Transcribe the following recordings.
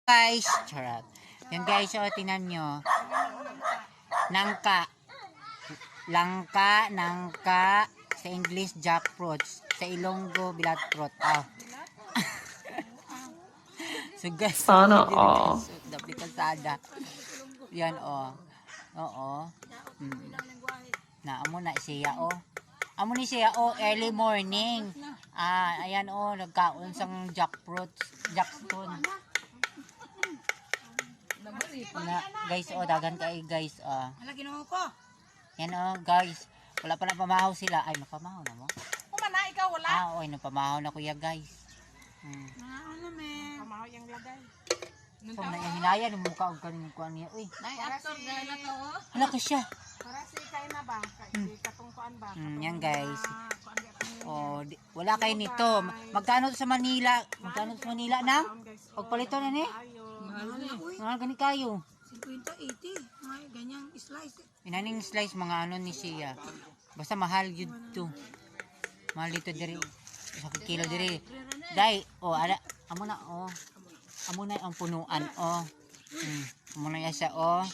Guys, charot. Yan guys, o tingnan nyo. Nangka. Nangka. Sa English, jackfruit. Sa Ilonggo, bilagfruit. Oh. So guys, sana all. dapat kalsada. Yan oh. Oo. Amo na siya oh. Amo ni siya oh, early morning. Ayan oh, nagkaon sang jackfruit. Na, guys oh, dagan kay guys oh. Ala Ginoo ko. Yan oh, guys. Wala pa na pamahaw sila. Ay, napamahaw na mo. Kumana ikaw wala. Oy, napamahaw na kuya guys. Ano me? Pamahaw yang lagay. So, na yung hinaya ng mukha og kanin ko niya. Uy, Nay actor na to. hala ka siya. Para si kay na ba? Kay katungkuan ba? Yan guys. Oh, wala kay nito. Magkano sa Manila? Magkano sa Manila na? Pagpalito na ni? Mahal gani kayo. 50, 80. May ganyang slice. Inaning slice mga ano ni siya. Basta mahal yun to. Mahal dito diri. Sa kilo diri. Dai, oh, ada amo na oh. Amo na ang punuan oh. Amo na siya oh.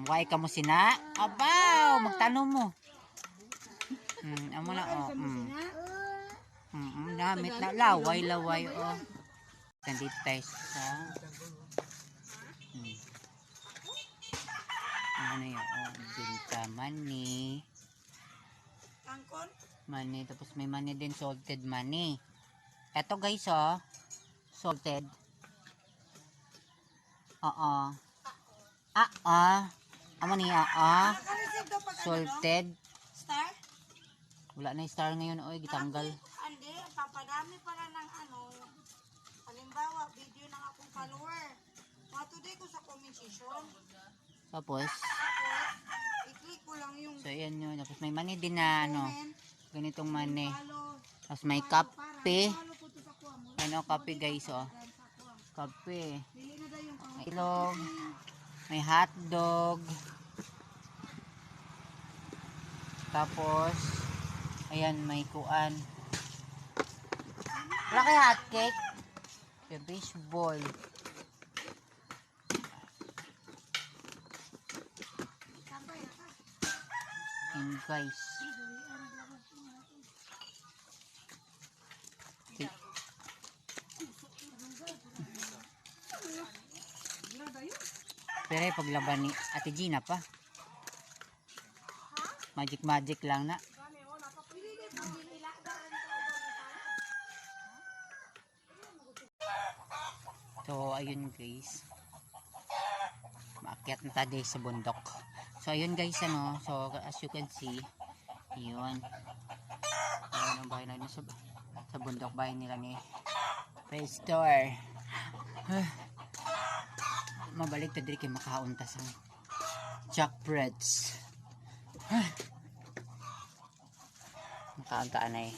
Why ka mo sina? Abaw, magtanong mo. Amo na oh. Namit na laway oh. Nandito tayo sa ano yun oh, binta mani. Tangkon? Mani, tapos may mani din, salted mani. Eto guys oh, salted. Amo ni salted. Star? Wala na yung star ngayon oy, gitanggal. Ande, papadami pala ng ano. Halimbawa, video ng akong follower. Today ko sa comment section. Tapos I-click ko lang yung so ayan yun, tapos may mani din na ano, ganitong mani. follow. Tapos may kape. Ano kape guys oh. Kape. May ilog. May hotdog. Tapos ayan may kuan. Wala kay hotcake. May baseball. Ayan guys. Pero paglaban ni Ate Gina pa. Magic lang na. So ayun guys. Maakyat na tayo sa bundok. So ayun guys ano. So as you can see. Ayun. Ayun ang bahay natin sa bundok bahay nila ni Pastor. Mabalik ta diri kay makaunta sa jackfruits. Makaunta anay.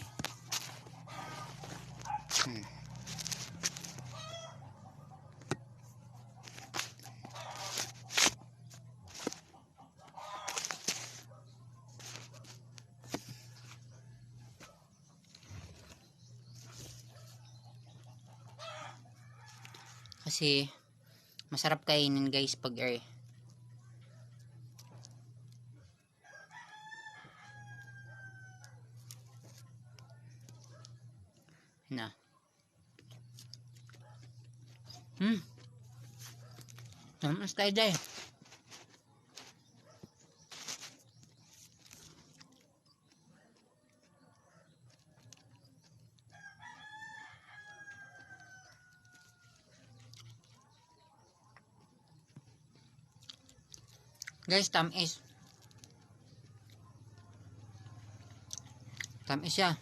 Kasi masarap kainin guys pag na. Tamas tayo dahil. Guys, tamis siya.